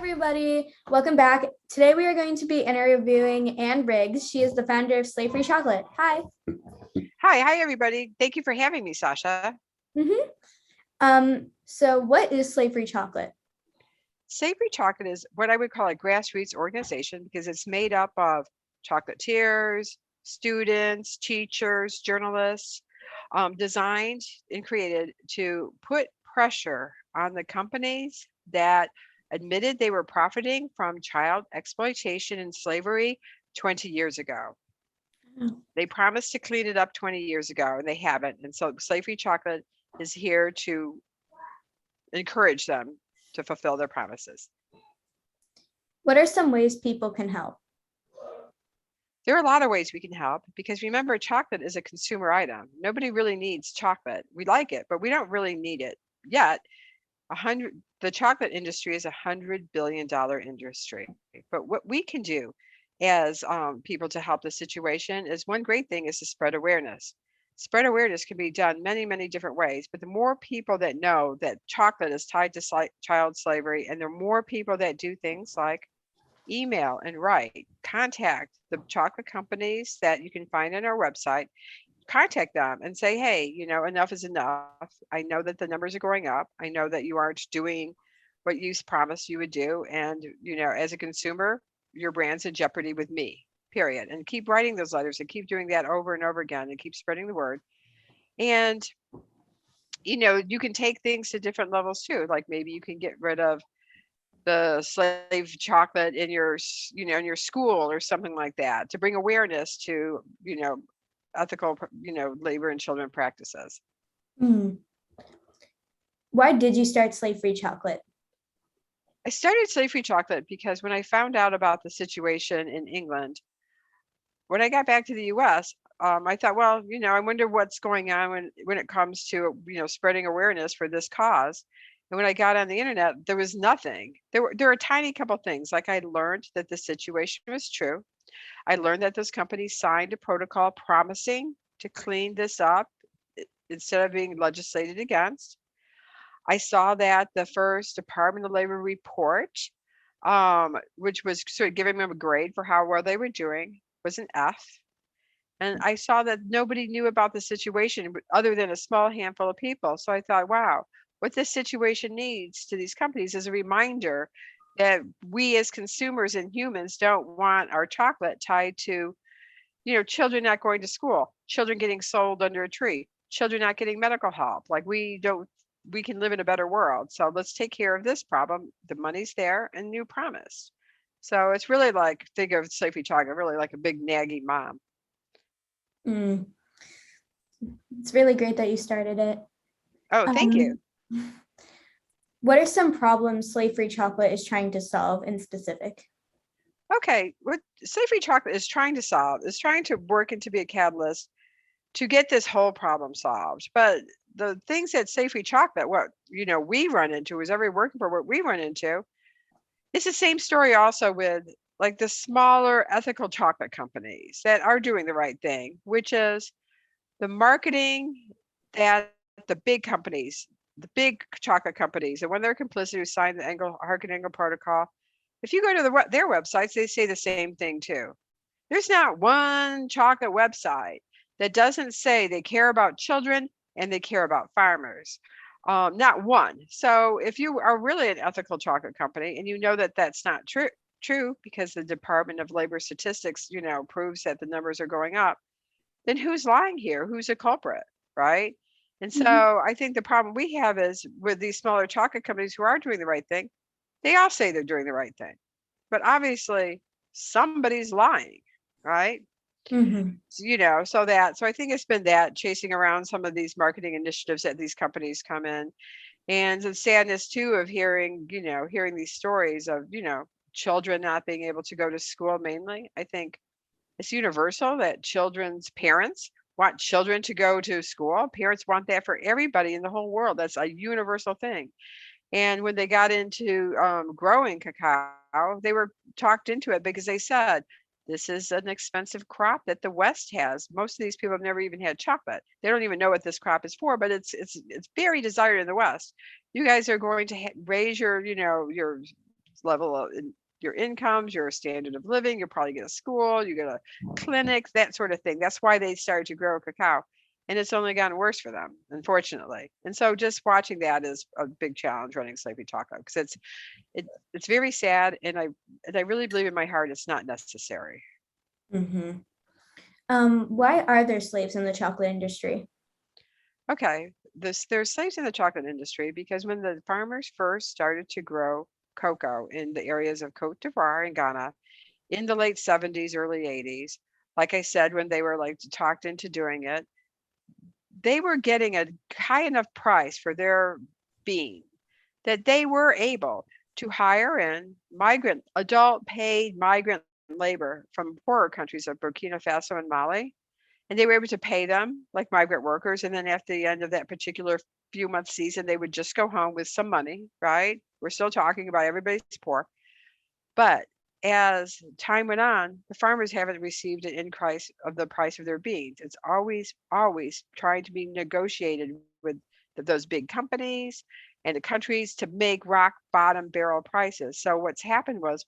everybody. Welcome back. Today we are going to be interviewing Ayn Riggs. She is the founder of Slave Free Chocolate. Hi. Hi, everybody. Thank you for having me, Sasha. So what is Slave Free Chocolate? Slave Free Chocolate is what I would call a grassroots organization because it's made up of chocolatiers, students, teachers, journalists, designed and created to put pressure on the companies that admitted they were profiting from child exploitation and slavery 20 years ago. They promised to clean it up 20 years ago and they haven't. And so Slave Free Chocolate is here to encourage them to fulfill their promises. What are some ways people can help? There are a lot of ways we can help because remember, chocolate is a consumer item. Nobody really needs chocolate. We like it, but we don't really need it yet. The chocolate industry is $100 billion industry. But what we can do as people to help the situation is one great thing is to spread awareness. Spread awareness can be done many, many different ways, but the more people that know that chocolate is tied to child slavery, and the more people that do things like email and write, contact the chocolate companies that you can find on our website, contact them and say, hey, enough is enough. I know that the numbers are going up. I know that you aren't doing what you promised you would do. And, as a consumer, your brand's in jeopardy with me, period. And keep writing those letters and keep doing that over and over again and keep spreading the word. And, you can take things to different levels too. Like maybe you can get rid of the slave chocolate in your school or something like that to bring awareness to, ethical, labor and children practices. Why did you start Slave Free Chocolate? I started Slave Free Chocolate because when I found out about the situation in England, when I got back to the US, I thought, well, I wonder what's going on when it comes to, spreading awareness for this cause. And when I got on the internet, there was nothing. There were a tiny couple things. Like I learned that the situation was true. I learned that those companies signed a protocol promising to clean this up instead of being legislated against. I saw that the first Department of Labor report, which was sort of giving them a grade for how well they were doing, was an F. And I saw that nobody knew about the situation other than a small handful of people. So I thought, wow, what this situation needs to these companies is a reminder that we as consumers and humans don't want our chocolate tied to, children not going to school, children getting sold under a tree, children not getting medical help. Like we can live in a better world. So let's take care of this problem. The money's there and you promised. So it's really like, think of Slave Free Chocolate, really like a big nagging mom. It's really great that you started it. Oh, thank you. What are some problems Slave Free Chocolate is trying to solve in specific? Okay, what Slave Free Chocolate is trying to solve is trying to work and to be a catalyst to get this whole problem solved. But the things that Slave Free Chocolate, what we run into, is every working for what we run into, it's the same story also with like the smaller ethical chocolate companies that are doing the right thing, which is the marketing that the big companies, the big chocolate companies, and when they're complicit who signed the Harkin-Engel protocol, if you go to their websites, they say the same thing too. There's not one chocolate website that doesn't say they care about children and they care about farmers. Not one. So if you are really an ethical chocolate company and you know that that's not true because the Department of Labor Statistics, proves that the numbers are going up, then who's lying here? Who's a culprit, right? And so I think the problem we have is with these smaller chocolate companies who are doing the right thing, they all say they're doing the right thing. But obviously somebody's lying, right? So I think it's been that chasing around some of these marketing initiatives that these companies come in, and the sadness too of hearing these stories of, children not being able to go to school mainly. I think it's universal that children's parents want children to go to school. Parents want that for everybody in the whole world. That's a universal thing. And when they got into growing cacao, they were talked into it because they said, this is an expensive crop that the West has. Most of these people have never even had chocolate. They don't even know what this crop is for, but it's very desired in the West. You guys are going to raise your level of your incomes, your standard of living. You'll probably get a school, you get a clinic, that sort of thing. That's why they started to grow cacao. And it's only gotten worse for them, unfortunately. And so just watching that is a big challenge running Slavery Chocolate, because it's very sad, and I really believe in my heart it's not necessary. Mm-hmm. Why are there slaves in the chocolate industry? Okay, there's slaves in the chocolate industry because when the farmers first started to grow cocoa in the areas of Cote d'Ivoire and Ghana in the late 70s, early 80s, like I said, when they were like talked into doing it, they were getting a high enough price for their bean that they were able to hire in adult paid migrant labor from poorer countries of Burkina Faso and Mali, and they were able to pay them like migrant workers. And then at the end of that particular few month season, they would just go home with some money, right? We're still talking about everybody's poor. But as time went on, the farmers haven't received an increase of the price of their beans. It's always trying to be negotiated with those big companies and the countries to make rock bottom barrel prices. So what's happened was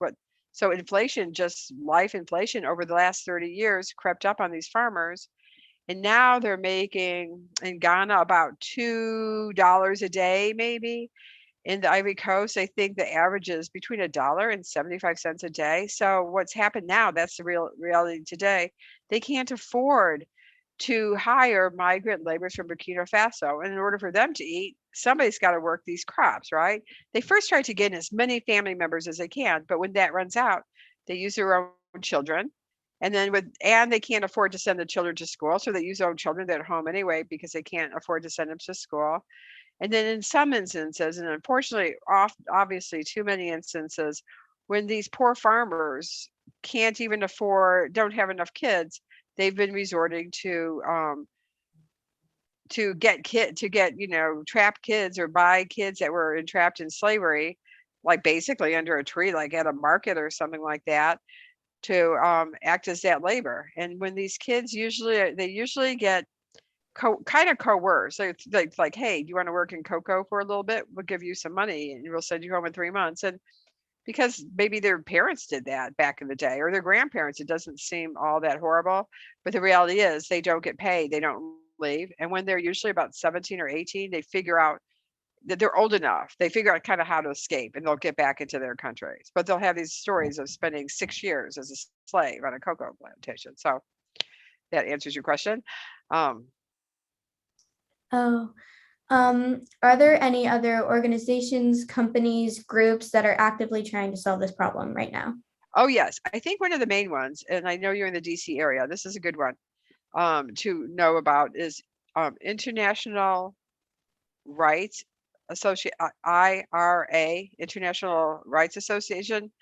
so inflation, just life inflation over the last 30 years crept up on these farmers. And now they're making in Ghana about $2 a day, maybe. In the Ivory Coast, I think the average is between $1 and 75 cents a day. So what's happened now, that's the real reality today. They can't afford to hire migrant laborers from Burkina Faso. And in order for them to eat, somebody's got to work these crops, right? They first try to get in as many family members as they can, but when that runs out, they use their own children. And then they can't afford to send the children to school. So they use their own children. They're at home anyway because they can't afford to send them to school. And then in some instances, and unfortunately, obviously too many instances, when these poor farmers can't even don't have enough kids, they've been resorting to get trapped kids or buy kids that were entrapped in slavery, like basically under a tree, like at a market or something like that, to act as that labor. And when these kids usually get kind of coerce. Like, hey, do you want to work in cocoa for a little bit? We'll give you some money and we'll send you home in 3 months. And because maybe their parents did that back in the day or their grandparents, it doesn't seem all that horrible. But the reality is they don't get paid, they don't leave. And when they're usually about 17 or 18, they figure out that they're old enough. They figure out kind of how to escape and they'll get back into their countries. But they'll have these stories of spending 6 years as a slave on a cocoa plantation. So that answers your question. Oh, are there any other organizations, companies, groups that are actively trying to solve this problem right now? Oh, yes. I think one of the main ones, and I know you're in the DC area, this is a good one to know about, is International Rights Associate IRA, International Rights Association.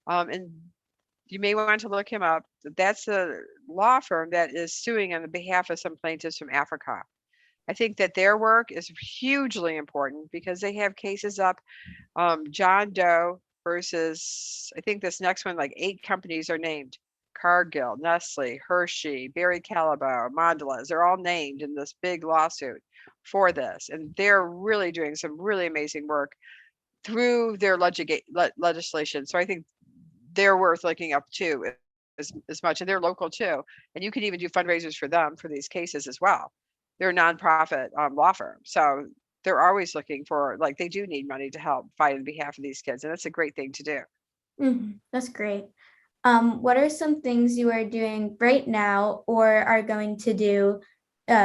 And you may want to look him up. That's a law firm that is suing on the behalf of some plaintiffs from Africa. I think that their work is hugely important because they have cases up, John Doe versus, I think this next one, like 8 companies are named. Cargill, Nestle, Hershey, Barry Callebaut, Mondelez, they're all named in this big lawsuit for this. And they're really doing some really amazing work through their legislation. So I think they're worth looking up too as much, and they're local too. And you can even do fundraisers for them for these cases as well. They're a nonprofit law firm. So they're always looking for, like, they do need money to help fight on behalf of these kids. And that's a great thing to do. That's great. What are some things you are doing right now or are going to do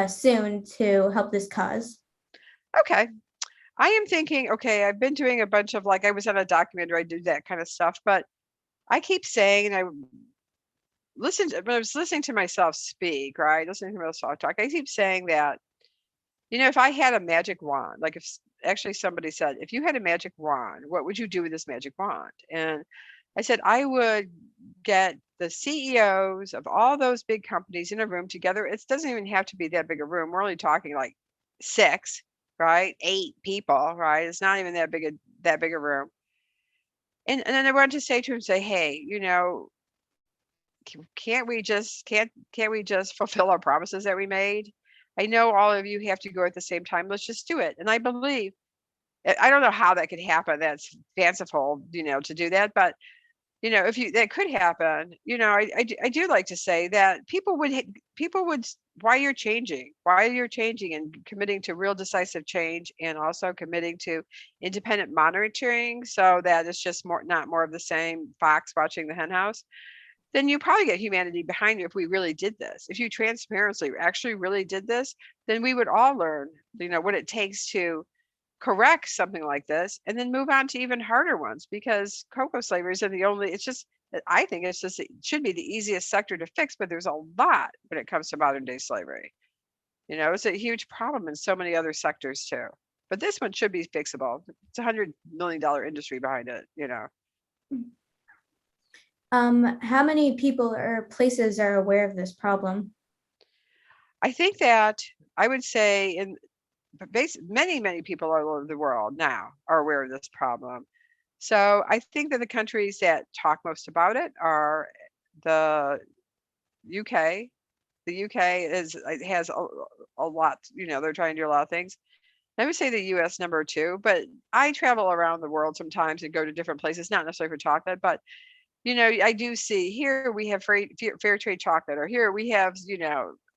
soon to help this cause? Okay. I am thinking, okay, I've been doing a bunch of, like, I was on a documentary, I do that kind of stuff, but I keep saying, and when I was listening to myself speak, right? Listening to myself talk, I keep saying that, if I had a magic wand, like if actually somebody said, if you had a magic wand, what would you do with this magic wand? And I said, I would get the CEOs of all those big companies in a room together. It doesn't even have to be that big a room. We're only talking like 6, right? 8 people, right? It's not even that big a room. And then I wanted to say to him, say, hey, can't we just fulfill our promises that we made? I know all of you have to go at the same time. Let's just do it. And I believe I don't know how that could happen. That's fanciful, to do that, but if you that could happen, I do like to say that people would why you're changing and committing to real decisive change, and also committing to independent monitoring, so that it's just not more of the same fox watching the henhouse. Then you probably get humanity behind you if we really did this. If you transparently actually really did this, then we would all learn, what it takes to correct something like this, and then move on to even harder ones, because cocoa slavery isn't the only it's just I think it's just it should be the easiest sector to fix, but there's a lot when it comes to modern day slavery. It's a huge problem in so many other sectors too. But this one should be fixable. It's $100 million industry behind it. How many people or places are aware of this problem? I think that I would say many people all over the world now are aware of this problem. So I think that the countries that talk most about it are the UK. The UK has a lot, they're trying to do a lot of things. I would say the US number two, but I travel around the world sometimes and go to different places, not necessarily for chocolate, but I do see here we have fair trade chocolate, or here we have,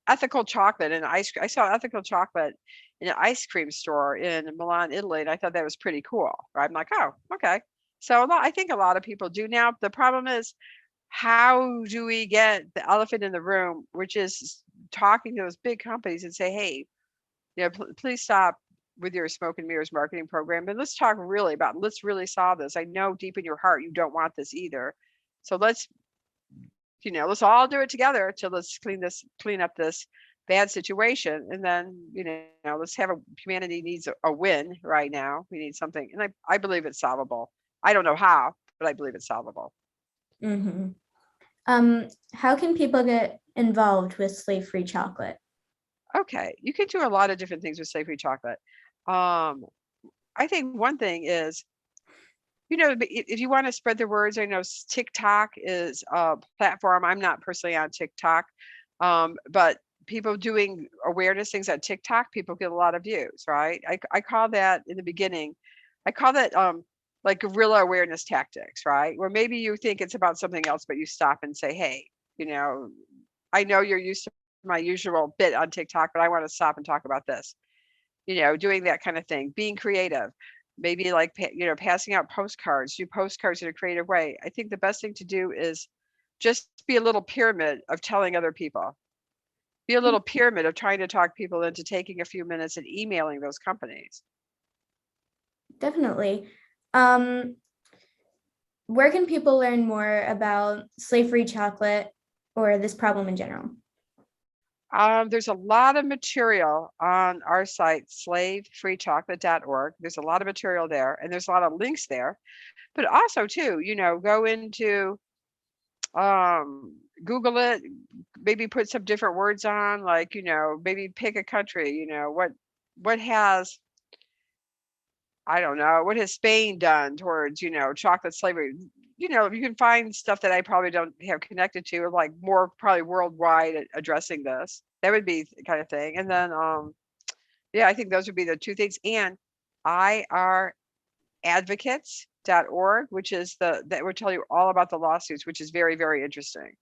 ethical chocolate and ice cream. I saw ethical chocolate in an ice cream store in Milan, Italy, and I thought that was pretty cool. Right? I'm like, oh, okay. So I think a lot of people do now. The problem is, how do we get the elephant in the room, which is talking to those big companies and say, hey, please stop with your smoke and mirrors marketing program, and let's really solve this. I know deep in your heart you don't want this either. So let's all do it together to let's clean up this bad situation. And then, let's have humanity needs a win right now. We need something. And I believe it's solvable. I don't know how, but I believe it's solvable. Mm-hmm. How can people get involved with slave-free chocolate? Okay. You can do a lot of different things with slave-free chocolate. Um, I think one thing is, if you want to spread the words, I know TikTok is a platform. I'm not personally on TikTok, but people doing awareness things on TikTok, people get a lot of views, right? I call that in the beginning, I call that like guerrilla awareness tactics, right? Where maybe you think it's about something else, but you stop and say, hey, I know you're used to my usual bit on TikTok, but I want to stop and talk about this. Doing that kind of thing, being creative, maybe like, passing out postcards, do postcards in a creative way. I think the best thing to do is just be a little pyramid of telling other people, be a little pyramid of trying to talk people into taking a few minutes and emailing those companies. Definitely. Um, where can people learn more about slave-free chocolate or this problem in general? There's a lot of material on our site, slavefreechocolate.org. There's a lot of material there, and there's a lot of links there. But also, too, go into Google it, maybe put some different words on, like, maybe pick a country, what has, I don't know, what has Spain done towards, chocolate slavery? You can find stuff that I probably don't have connected to, like more probably worldwide addressing this. That would be the kind of thing. And then, yeah, I think those would be the two things. And IRadvocates.org, which is that will tell you all about the lawsuits, which is very, very interesting.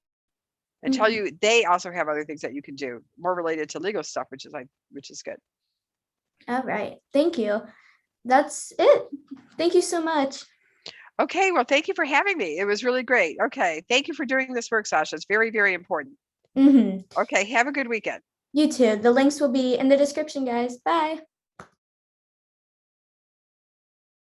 And tell you they also have other things that you can do more related to legal stuff, which is good. All right. Thank you. That's it. Thank you so much. Okay, well, thank you for having me. It was really great. Okay, thank you for doing this work, Sasha. It's very, very important. Mm-hmm. Okay, have a good weekend. You too. The links will be in the description, guys. Bye.